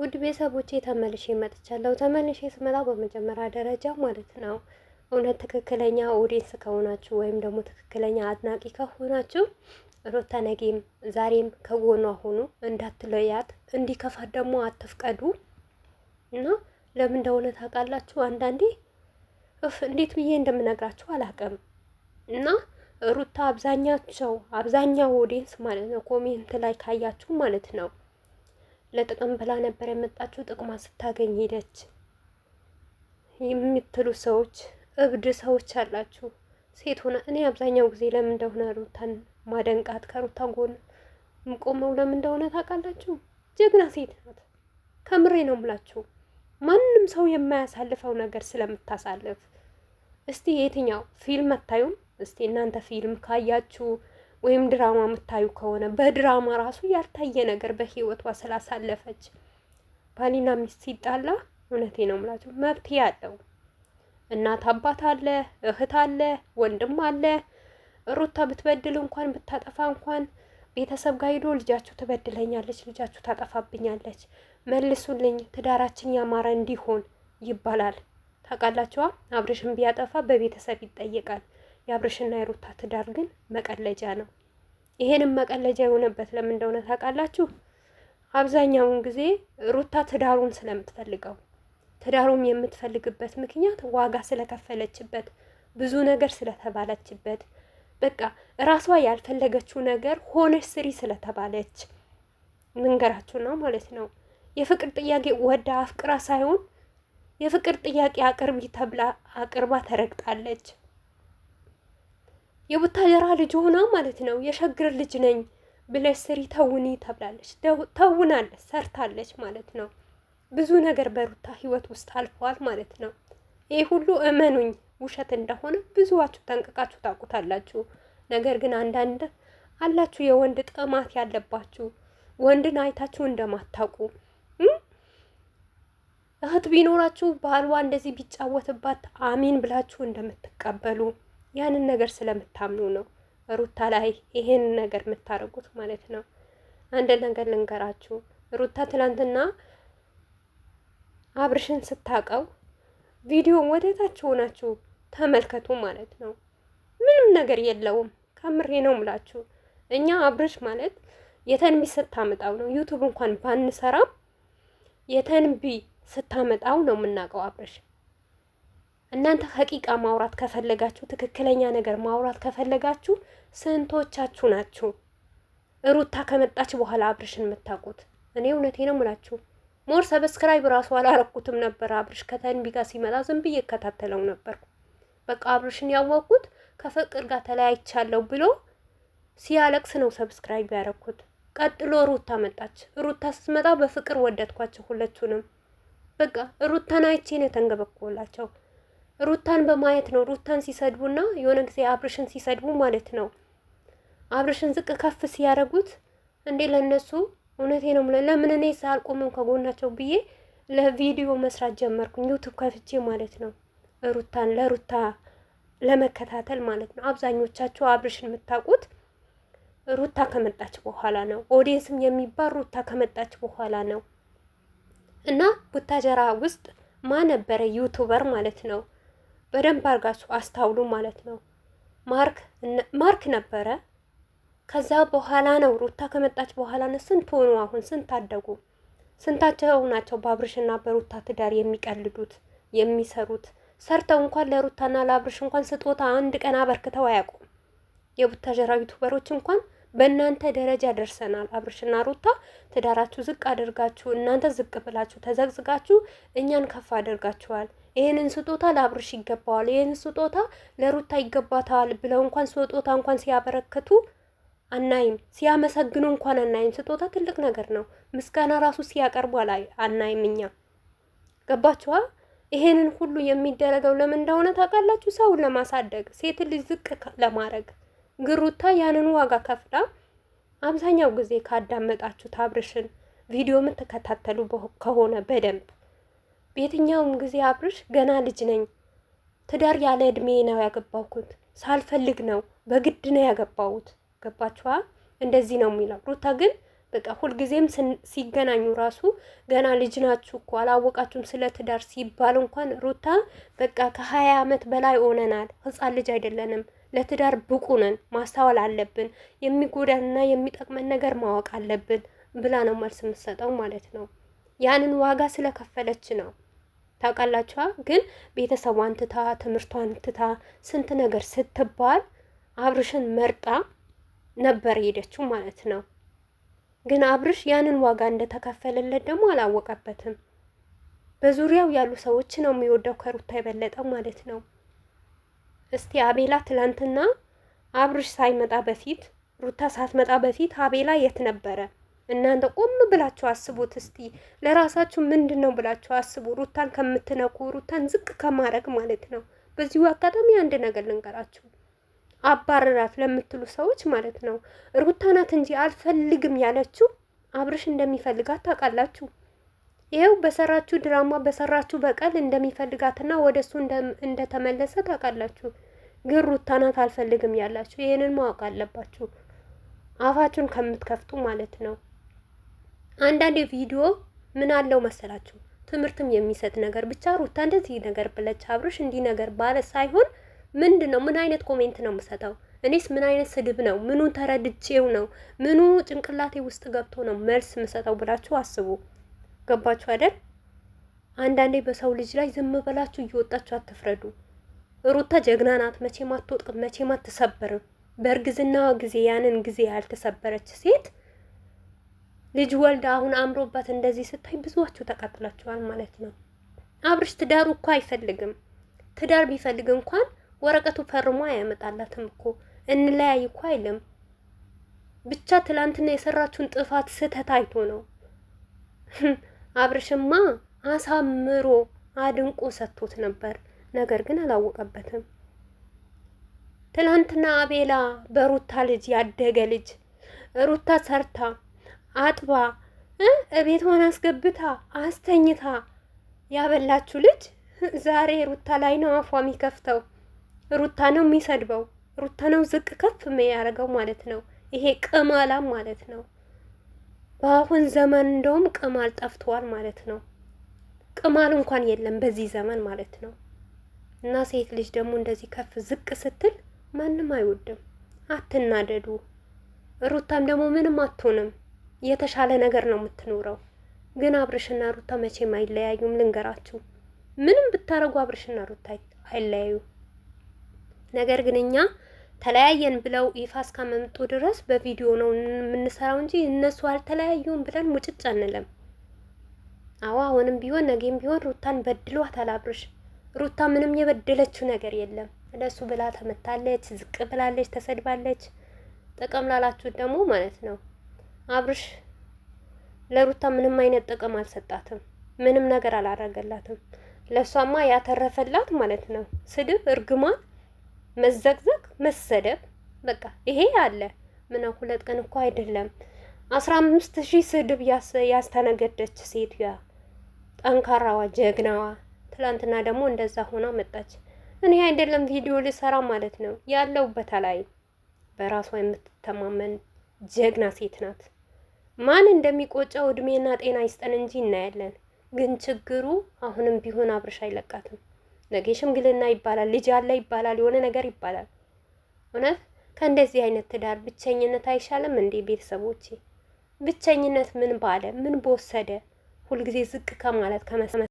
ውድ ቤተሰቦቼ ተመልሼ መጥቻለሁ። ተመልሼ ስመጣ በመጀመሪያ ደረጃ ማለት ነው እውነት ትክክለኛ ኦዲየንስ ከሆናችሁ ወይም ደግሞ ትክክለኛ አድናቂ ከሆናችሁ ሩታ ነገም ዛሬም ከጎኗ ሆኑ፣ እንዳትለያት፣ እንዲከፋት ደግሞ አትፍቀዱ እና ለምን እንደሆነ ታውቃላችሁ። አንዳንዴ እንዴት ብዬ እንደምነግራችሁ አላውቅም እና ሩታ አብዛኛው ኦዲየንስ ማለት ነው ኮሜንት ላይ ካያችሁ ማለት ነው ለጥቅም ብላ ነበር የመጣችው፣ ጥቅማ ስታገኝ ሄደች የምትሉ ሰዎች እብድ ሰዎች አላችሁ። ሴት ሆነ እኔ አብዛኛው ጊዜ ለምን እንደሆነ ሩታን ማደንቃት ከሩታ ጎን ምቆመው ለምን እንደሆነ ታውቃላችሁ? ጀግና ሴት ናት። ከምሬ ነው ምላችሁ። ማንም ሰው የማያሳልፈው ነገር ስለምታሳልፍ። እስቲ የትኛው ፊልም አታዩም? እስቲ እናንተ ፊልም ካያችሁ ወይም ድራማ የምታዩ ከሆነ በድራማ ራሱ ያልታየ ነገር በህይወቷ ስላሳለፈች ባልና ሚስት ሲጣላ እውነቴ ነው የምላችሁ መብት ያለው እናት አባት አለ፣ እህት አለ፣ ወንድም አለ። ሩታ ብትበድል እንኳን ብታጠፋ እንኳን ቤተሰብ ጋር ሄዶ ልጃችሁ ትበድለኛለች፣ ልጃችሁ ታጠፋብኛለች፣ መልሱልኝ፣ ትዳራችን ያማረ እንዲሆን ይባላል። ታውቃላችኋ? አብርሽን ቢያጠፋ በቤተሰብ ይጠየቃል። የአብርሽና የሩታ ትዳር ግን መቀለጃ ነው። ይሄንም መቀለጃ የሆነበት ለምን እንደሆነ ታውቃላችሁ? አብዛኛውን ጊዜ ሩታ ትዳሩን ስለምትፈልገው፣ ትዳሩም የምትፈልግበት ምክንያት ዋጋ ስለከፈለችበት፣ ብዙ ነገር ስለተባለችበት፣ በቃ እራሷ ያልፈለገችው ነገር ሆነች ስሪ ስለተባለች መንገራችሁ ነው ማለት ነው። የፍቅር ጥያቄ ወዳ አፍቅራ ሳይሆን የፍቅር ጥያቄ አቅርቢ ተብላ አቅርባ ተረግጣለች። የቡታጀራ ልጅ ሆና ማለት ነው የሸግር ልጅ ነኝ ብለሽ ስሪ ተውኒ ተብላለች። ተውናለች፣ ሰርታለች ማለት ነው። ብዙ ነገር በሩታ ህይወት ውስጥ አልፈዋል ማለት ነው። ይህ ሁሉ እመኑኝ ውሸት እንደሆነ ብዙዋችሁ ጠንቅቃችሁ ታውቁታላችሁ። ነገር ግን አንዳንድ አላችሁ የወንድ ጥማት ያለባችሁ ወንድን አይታችሁ እንደማታውቁ እህት ቢኖራችሁ ባልዋ እንደዚህ ቢጫወትባት አሚን ብላችሁ እንደምትቀበሉ ያንን ነገር ስለምታምኑ ነው ሩታ ላይ ይሄን ነገር የምታደርጉት ማለት ነው። አንድ ነገር ልንገራችሁ። ሩታ ትላንትና አብርሽን ስታቀው ቪዲዮን ወደታች ሆናችሁ ተመልከቱ ማለት ነው። ምንም ነገር የለውም። ከምሬ ነው ምላችሁ። እኛ አብርሽ ማለት የተንቢ ስታመጣው ነው ዩቱብ እንኳን ባንሰራም የተንቢ ስታመጣው ነው የምናውቀው አብርሽ። እናንተ ሀቂቃ ማውራት ከፈለጋችሁ ትክክለኛ ነገር ማውራት ከፈለጋችሁ ስንቶቻችሁ ናችሁ ሩታ ከመጣች በኋላ አብርሽን የምታውቁት? እኔ እውነቴ ነው ምላችሁ። ሞር ሰብስክራይብ ራሱ አላረኩትም ነበር። አብርሽ ከተንቢ ጋር ሲመጣ ዝም ብዬ እከታተለው ነበር። በቃ አብርሽን ያወቅኩት ከፍቅር ጋር ተለያይቻለሁ ብሎ ሲያለቅስ ነው ሰብስክራይብ ያረኩት። ቀጥሎ ሩታ መጣች። ሩታ ስትመጣ በፍቅር ወደድኳቸው ሁለቱንም። በቃ ሩታን አይቼ ነው የተንገበኮላቸው። ሩታን በማየት ነው ሩታን ሲሰድቡና የሆነ ጊዜ አብርሽን ሲሰድቡ ማለት ነው አብርሽን ዝቅ ከፍ ሲያደርጉት እንዴ ለነሱ እውነቴ ነው ለምን እኔ ሳልቆምም ከጎናቸው ብዬ ለቪዲዮ መስራት ጀመርኩኝ ዩቲዩብ ከፍቼ ማለት ነው ለሩታ ለመከታተል ማለት ነው። አብዛኞቻችሁ አብርሽን የምታውቁት ሩታ ከመጣች በኋላ ነው። ኦዲየንስም የሚባል ሩታ ከመጣች በኋላ ነው። እና ቡታጀራ ውስጥ ማን ነበረ ዩቱበር ማለት ነው? በደንብ አድርጋችሁ አስታውሉ ማለት ነው። ማርክ ነበረ። ከዛ በኋላ ነው ሩታ ከመጣች በኋላ ነው ስንት ሆኑ? አሁን ስንት አደጉ? ስንታቸው ናቸው በአብርሽና በሩታ ትዳር የሚቀልዱት የሚሰሩት? ሰርተው እንኳን ለሩታና ለአብርሽ እንኳን ስጦታ አንድ ቀን አበርክተው አያውቁም። የቡታጀራ ዩቱበሮች እንኳን በእናንተ ደረጃ ደርሰናል። አብርሽና ሩታ ትዳራችሁ ዝቅ አድርጋችሁ እናንተ ዝቅ ብላችሁ ተዘግዝጋችሁ እኛን ከፍ አድርጋችኋል። ይህንን ስጦታ ለአብርሽ ይገባዋል፣ ይህንን ስጦታ ለሩታ ይገባታል ብለው እንኳን ስጦታ እንኳን ሲያበረክቱ አናይም። ሲያመሰግኑ እንኳን አናይም። ስጦታ ትልቅ ነገር ነው። ምስጋና ራሱ ሲያቀርቡ አናይም። እኛ ገባችኋ? ይሄንን ሁሉ የሚደረገው ለምን እንደሆነ ታውቃላችሁ? ሰውን ለማሳደግ፣ ሴት ልጅ ዝቅ ለማድረግ። ግሩታ ያንን ዋጋ ከፍላ አብዛኛው ጊዜ ካዳመጣችሁት አብርሽን ቪዲዮ የምትከታተሉ ከሆነ በደንብ በየትኛውም ጊዜ አብርሽ ገና ልጅ ነኝ፣ ትዳር ያለ እድሜ ነው ያገባሁት፣ ሳልፈልግ ነው በግድ ነው ያገባሁት። ገባችኋ? እንደዚህ ነው የሚለው። ሩታ ግን በቃ ሁልጊዜም ሲገናኙ ራሱ ገና ልጅ ናችሁ እኮ አላወቃችሁም ስለ ትዳር ሲባል እንኳን ሩታ በቃ ከ20 ዓመት በላይ ሆነናል፣ ህፃን ልጅ አይደለንም፣ ለትዳር ብቁ ነን፣ ማስተዋል አለብን፣ የሚጎዳንና የሚጠቅመን ነገር ማወቅ አለብን ብላ ነው መልስ የምትሰጠው ማለት ነው። ያንን ዋጋ ስለከፈለች ነው ታውቃላችኋ። ግን ቤተሰቧን ትታ ትምህርቷን ትታ ስንት ነገር ስትባል አብርሽን መርጣ ነበር ሄደችው ማለት ነው። ግን አብርሽ ያንን ዋጋ እንደተከፈለለት ደግሞ አላወቀበትም። በዙሪያው ያሉ ሰዎች ነው የሚወደው ከሩታ የበለጠ ማለት ነው። እስቲ አቤላ ትላንትና አብርሽ ሳይመጣ በፊት ሩታ ሳትመጣ በፊት አቤላ የት ነበረ? እናንተ ቆም ብላችሁ አስቡት እስቲ ለራሳችሁ ምንድን ነው ብላችሁ አስቡ። ሩታን ከምትነኩ ሩታን ዝቅ ከማድረግ ማለት ነው። በዚሁ አጋጣሚ አንድ ነገር ልንገራችሁ፣ አባረራት ለምትሉ ሰዎች ማለት ነው። ሩታ ናት እንጂ አልፈልግም ያለችው አብርሽ እንደሚፈልጋት ታውቃላችሁ። ይኸው በሰራችሁ ድራማ በሰራችሁ በቀል እንደሚፈልጋትና ወደ እሱ እንደተመለሰ ታውቃላችሁ። ግን ሩታ ናት አልፈልግም ያላችሁ፣ ይሄንን ማወቅ አለባችሁ አፋችሁን ከምትከፍቱ ማለት ነው። አንዳንድ ቪዲዮ ምን አለው መሰላችሁ ትምህርትም የሚሰጥ ነገር ብቻ ሩታ እንደዚህ ነገር ብለች አብርሽ እንዲህ ነገር ባለ ሳይሆን ምንድን ነው ምን አይነት ኮሜንት ነው የምሰጠው? እኔስ ምን አይነት ስድብ ነው? ምኑ ተረድቼው ነው? ምኑ ጭንቅላቴ ውስጥ ገብቶ ነው መልስ የምሰጠው ብላችሁ አስቡ። ገባችሁ አይደል? አንዳንዴ በሰው ልጅ ላይ ዝም ብላችሁ እየወጣችሁ አትፍረዱ። ሩታ ጀግና ናት። መቼም አትወጥቅም፣ መቼም አትሰበርም። በእርግዝና ጊዜ ያንን ጊዜ ያልተሰበረች ሴት ልጅ ወልዳ አሁን አምሮባት እንደዚህ ስታይ ብዙዋችሁ ተቃጥላችኋል ማለት ነው። አብርሽ ትዳሩ እኮ አይፈልግም። ትዳር ቢፈልግ እንኳን ወረቀቱ ፈርሞ አያመጣላትም እኮ እንለያይ እኮ አይልም። ብቻ ትላንትና የሰራችውን ጥፋት ስህተት አይቶ ነው። አብርሽማ አሳምሮ አድንቆ ሰጥቶት ነበር፣ ነገር ግን አላወቀበትም። ትላንትና አቤላ በሩታ ልጅ ያደገ ልጅ ሩታ ሰርታ አጥባ እቤቷን አስገብታ አስተኝታ ያበላችሁ ልጅ ዛሬ ሩታ ላይ ነው አፏ የሚከፍተው። ሩታ ነው የሚሰድበው። ሩታ ነው ዝቅ ከፍ የሚያደርገው ማለት ነው። ይሄ ቅማላም ማለት ነው። በአሁን ዘመን እንደውም ቅማል ጠፍቷል ማለት ነው። ቅማል እንኳን የለም በዚህ ዘመን ማለት ነው። እና ሴት ልጅ ደግሞ እንደዚህ ከፍ ዝቅ ስትል ማንም አይወድም። አትናደዱ። ሩታም ደግሞ ምንም አትሆንም፣ የተሻለ ነገር ነው የምትኖረው። ግን አብርሽና ሩታ መቼም አይለያዩም። ልንገራችሁ፣ ምንም ብታረጉ አብርሽና ሩታ አይለያዩ። ነገር ግን እኛ ተለያየን ብለው ይፋ እስካመጡ ድረስ በቪዲዮ ነው የምንሰራው እንጂ እነሱ አልተለያዩም ብለን ሙጭጭ አንለም። አዎ አሁንም ቢሆን ነገም ቢሆን ሩታን በድሏታል አብርሽ። ሩታ ምንም የበደለችው ነገር የለም። ለሱ ብላ ተመታለች፣ ዝቅ ብላለች፣ ተሰድባለች። ጥቅም ላላችሁት ደግሞ ማለት ነው አብርሽ ለሩታ ምንም አይነት ጥቅም አልሰጣትም። ምንም ነገር አላረገላትም። ለሷማ ያተረፈላት ማለት ነው ስድብ፣ እርግማን፣ መዘግዘግ፣ መሰደብ። በቃ ይሄ አለ። ምን 2 ቀን እኮ አይደለም 15,000 ስድብ ያስተነገደች ሴትያ፣ ጠንካራዋ ጀግናዋ ትላንትና ደግሞ እንደዛ ሆና መጣች። እኔ አይደለም ቪዲዮ ልሰራ ማለት ነው ያለውበት ላይ በራሷ የምትተማመን ጀግና ሴት ናት። ማን እንደሚቆጨው እድሜና ጤና ይስጠን እንጂ እናያለን። ግን ችግሩ አሁንም ቢሆን አብርሽ አይለቃትም። ነገ ሽምግልና ይባላል፣ ልጅ አለ ይባላል፣ የሆነ ነገር ይባላል። እውነት ከእንደዚህ አይነት ትዳር ብቸኝነት አይሻልም እንዴ? ቤተሰቦቼ ብቸኝነት ምን ባለ ምን በወሰደ? ሁልጊዜ ዝቅ ከማለት